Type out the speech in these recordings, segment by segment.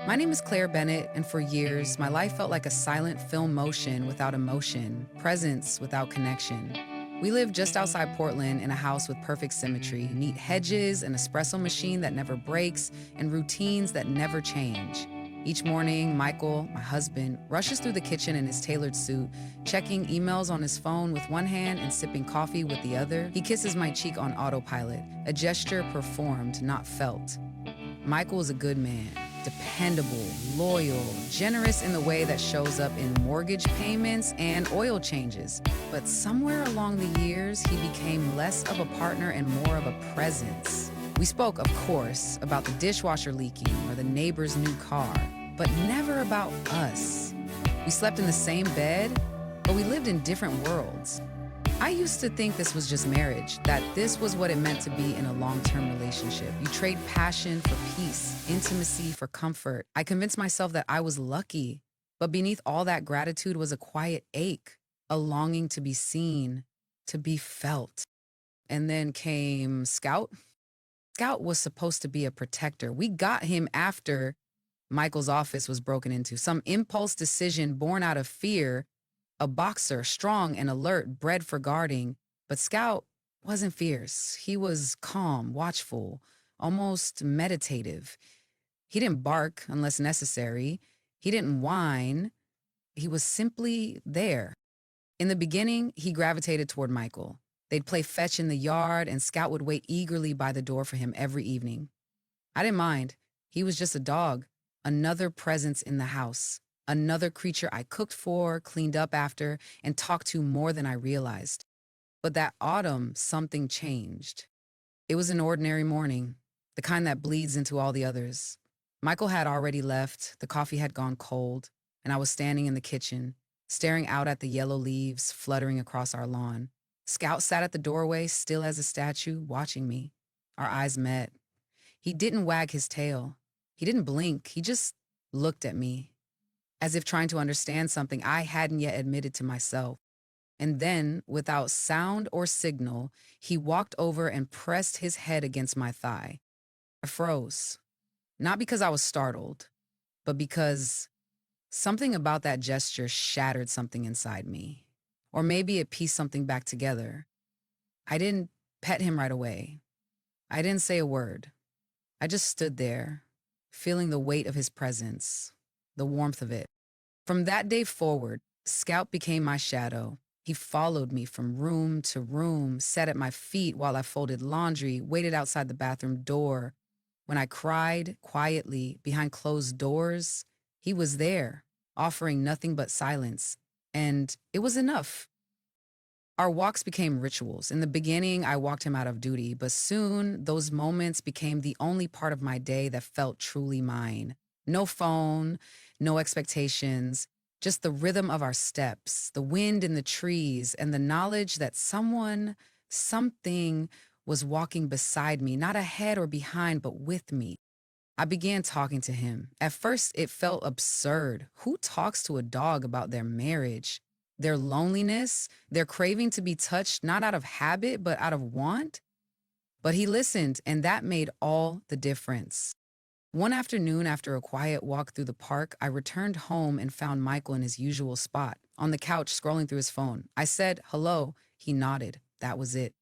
My name is Claire Bennett, and for years, my life felt like a silent film motion without emotion, presence without connection. We live just outside Portland in a house with perfect symmetry, neat hedges, an espresso machine that never breaks, and routines that never change. Each morning, Michael, my husband, rushes through the kitchen in his tailored suit, checking emails on his phone with one hand and sipping coffee with the other. He kisses my cheek on autopilot, a gesture performed, not felt. Michael is a good man, dependable, loyal, generous in the way that shows up in mortgage payments and oil changes. But somewhere along the years, he became less of a partner and more of a presence. We spoke, of course, about the dishwasher leaking or the neighbor's new car, but never about us. We slept in the same bed, but we lived in different worlds. I used to think this was just marriage, that this was what it meant to be in a long-term relationship. You trade passion for peace, intimacy for comfort. I convinced myself that I was lucky, but beneath all that gratitude was a quiet ache, a longing to be seen, to be felt. And then came Scout. Scout was supposed to be a protector. We got him after Michael's office was broken into, some impulse decision born out of fear, a boxer, strong and alert, bred for guarding. But Scout wasn't fierce. He was calm, watchful, almost meditative. He didn't bark unless necessary. He didn't whine. He was simply there. In the beginning, he gravitated toward Michael. They'd play fetch in the yard, and Scout would wait eagerly by the door for him every evening. I didn't mind. He was just a dog, another presence in the house. Another creature I cooked for, cleaned up after, and talked to more than I realized. But that autumn, something changed. It was an ordinary morning, the kind that bleeds into all the others. Michael had already left, the coffee had gone cold, and I was standing in the kitchen, staring out at the yellow leaves fluttering across our lawn. Scout sat at the doorway, still as a statue, watching me. Our eyes met. He didn't wag his tail. He didn't blink. He just looked at me, as if trying to understand something I hadn't yet admitted to myself. And then, without sound or signal, he walked over and pressed his head against my thigh. I froze, not because I was startled, but because something about that gesture shattered something inside me. Or maybe it pieced something back together. I didn't pet him right away. I didn't say a word. I just stood there, feeling the weight of his presence, the warmth of it. From that day forward, Scout became my shadow. He followed me from room to room, sat at my feet while I folded laundry, waited outside the bathroom door. When I cried quietly behind closed doors, he was there, offering nothing but silence. And it was enough. Our walks became rituals. In the beginning, I walked him out of duty, but soon those moments became the only part of my day that felt truly mine. No phone, no expectations, just the rhythm of our steps, the wind in the trees, and the knowledge that someone, something was walking beside me, not ahead or behind, but with me. I began talking to him. At first, it felt absurd. Who talks to a dog about their marriage, their loneliness, their craving to be touched, not out of habit, but out of want? But he listened, and that made all the difference. One afternoon, after a quiet walk through the park, I returned home and found Michael in his usual spot, on the couch scrolling through his phone. I said, "Hello." He nodded. That was it.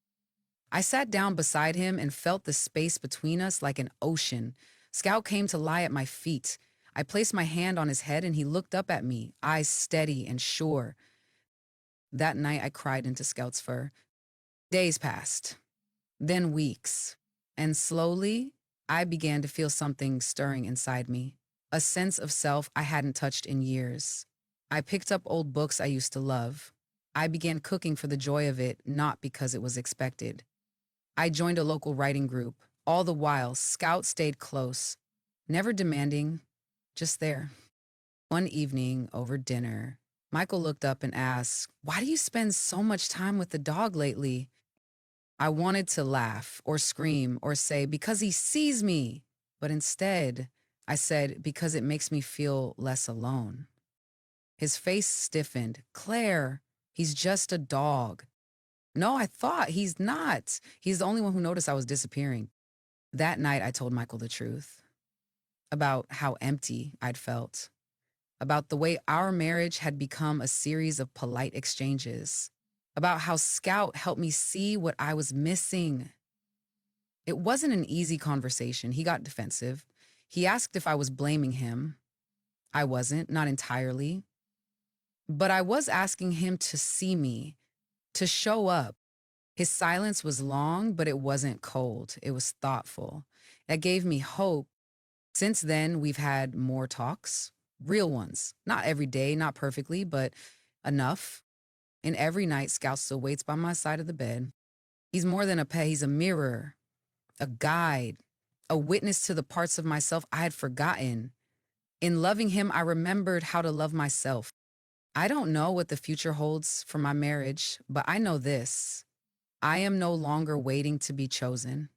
I sat down beside him and felt the space between us like an ocean. Scout came to lie at my feet. I placed my hand on his head and he looked up at me, eyes steady and sure. That night I cried into Scout's fur. Days passed, then weeks, and slowly I began to feel something stirring inside me, a sense of self I hadn't touched in years. I picked up old books I used to love. I began cooking for the joy of it, not because it was expected. I joined a local writing group. All the while, Scout stayed close, never demanding, just there. One evening, over dinner, Michael looked up and asked, "Why do you spend so much time with the dog lately?" I wanted to laugh or scream or say, "Because he sees me." But instead, I said, "Because it makes me feel less alone." His face stiffened. "Claire, he's just a dog." "No, I thought he's not. He's the only one who noticed I was disappearing." That night, I told Michael the truth. about how empty I'd felt, about the way our marriage had become a series of polite exchanges, about how Scout helped me see what I was missing. It wasn't an easy conversation. He got defensive. He asked if I was blaming him. I wasn't, not entirely. But I was asking him to see me, to show up. His silence was long, but it wasn't cold. It was thoughtful. That gave me hope. Since then, we've had more talks, real ones. Not every day, not perfectly, but enough. And every night, Scout still waits by my side of the bed. He's more than a pet, he's a mirror, a guide, a witness to the parts of myself I had forgotten. In loving him, I remembered how to love myself. I don't know what the future holds for my marriage, but I know this. I am no longer waiting to be chosen.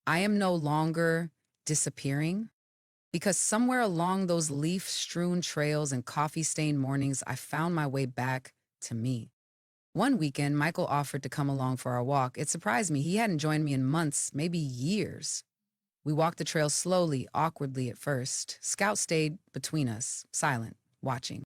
I am no longer disappearing because somewhere along those leaf-strewn trails and coffee-stained mornings, I found my way back to me. One weekend, Michael offered to come along for our walk. It surprised me. He hadn't joined me in months, maybe years. We walked the trail slowly, awkwardly at first. Scout stayed between us, silent, watching.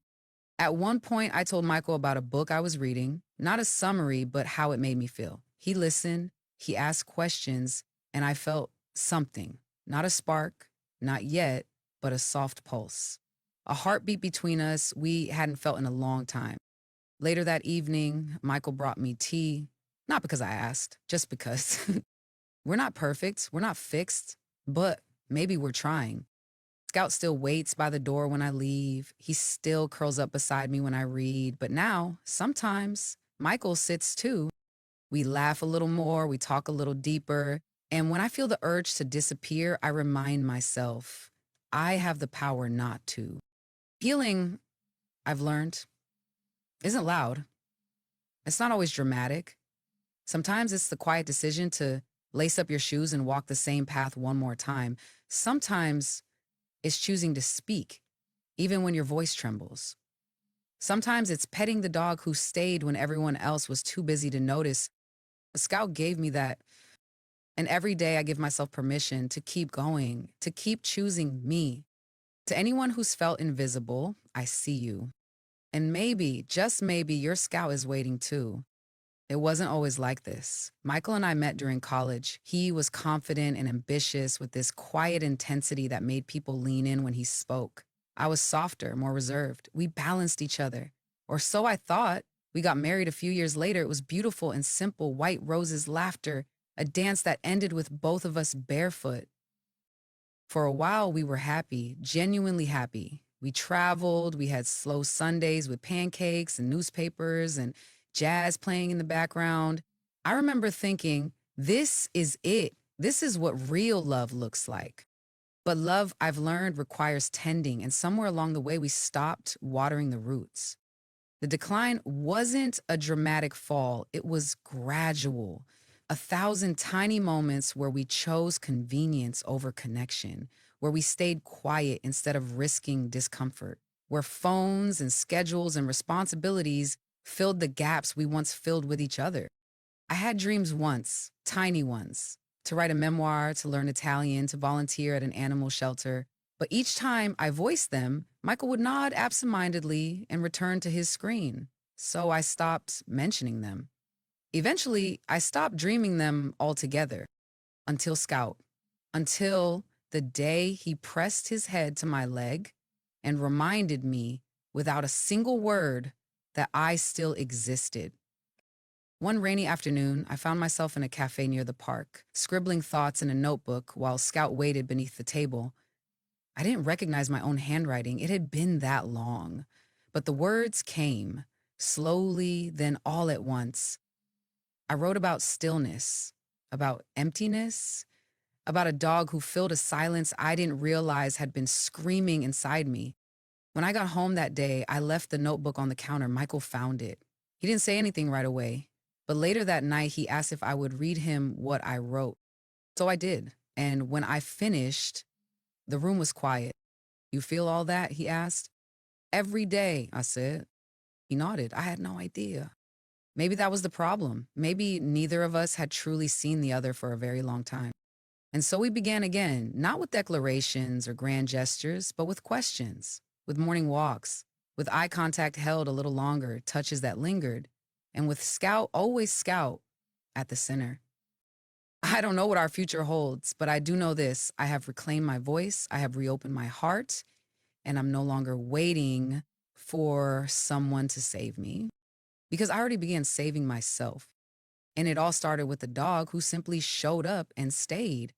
At one point, I told Michael about a book I was reading, not a summary, but how it made me feel. He listened, he asked questions, and I felt something. Not a spark, not yet, but a soft pulse. A heartbeat between us we hadn't felt in a long time. Later that evening, Michael brought me tea, not because I asked, just because. We're not perfect, we're not fixed, but maybe we're trying. Scout still waits by the door when I leave. He still curls up beside me when I read. But now, sometimes, Michael sits too. We laugh a little more, we talk a little deeper. And when I feel the urge to disappear, I remind myself, I have the power not to. Healing, I've learned, isn't loud. It's not always dramatic. Sometimes it's the quiet decision to lace up your shoes and walk the same path one more time. Sometimes it's choosing to speak, even when your voice trembles. Sometimes it's petting the dog who stayed when everyone else was too busy to notice. A Scout gave me that. And every day I give myself permission to keep going, to keep choosing me. To anyone who's felt invisible, I see you. And maybe, just maybe, your Scout is waiting too. It wasn't always like this. Michael and I met during college. He was confident and ambitious with this quiet intensity that made people lean in when he spoke. I was softer, more reserved. We balanced each other. Or so I thought. We got married a few years later. It was beautiful and simple, white roses, laughter, a dance that ended with both of us barefoot. For a while, we were happy, genuinely happy. We traveled, we had slow Sundays with pancakes and newspapers and jazz playing in the background. I remember thinking, this is it. This is what real love looks like. But love, I've learned, requires tending, and somewhere along the way, we stopped watering the roots. The decline wasn't a dramatic fall, it was gradual. 1,000 tiny moments where we chose convenience over connection, where we stayed quiet instead of risking discomfort, where phones and schedules and responsibilities filled the gaps we once filled with each other. I had dreams once, tiny ones, to write a memoir, to learn Italian, to volunteer at an animal shelter. But each time I voiced them, Michael would nod absentmindedly and return to his screen. So I stopped mentioning them. Eventually, I stopped dreaming them altogether. Until Scout. Until the day he pressed his head to my leg and reminded me, without a single word, that I still existed. One rainy afternoon, I found myself in a cafe near the park, scribbling thoughts in a notebook while Scout waited beneath the table. I didn't recognize my own handwriting. It had been that long. But the words came, slowly, then all at once. I wrote about stillness, about emptiness, about a dog who filled a silence I didn't realize had been screaming inside me. When I got home that day, I left the notebook on the counter. Michael found it. He didn't say anything right away, but later that night, he asked if I would read him what I wrote. So I did. And when I finished, the room was quiet. "You feel all that?" he asked. "Every day," I said. He nodded. I had no idea. Maybe that was the problem. Maybe neither of us had truly seen the other for a very long time. And so we began again, not with declarations or grand gestures, but with questions, with morning walks, with eye contact held a little longer, touches that lingered, and with Scout, always Scout, at the center. I don't know what our future holds, but I do know this. I have reclaimed my voice, I have reopened my heart, and I'm no longer waiting for someone to save me because I already began saving myself. And it all started with a dog who simply showed up and stayed.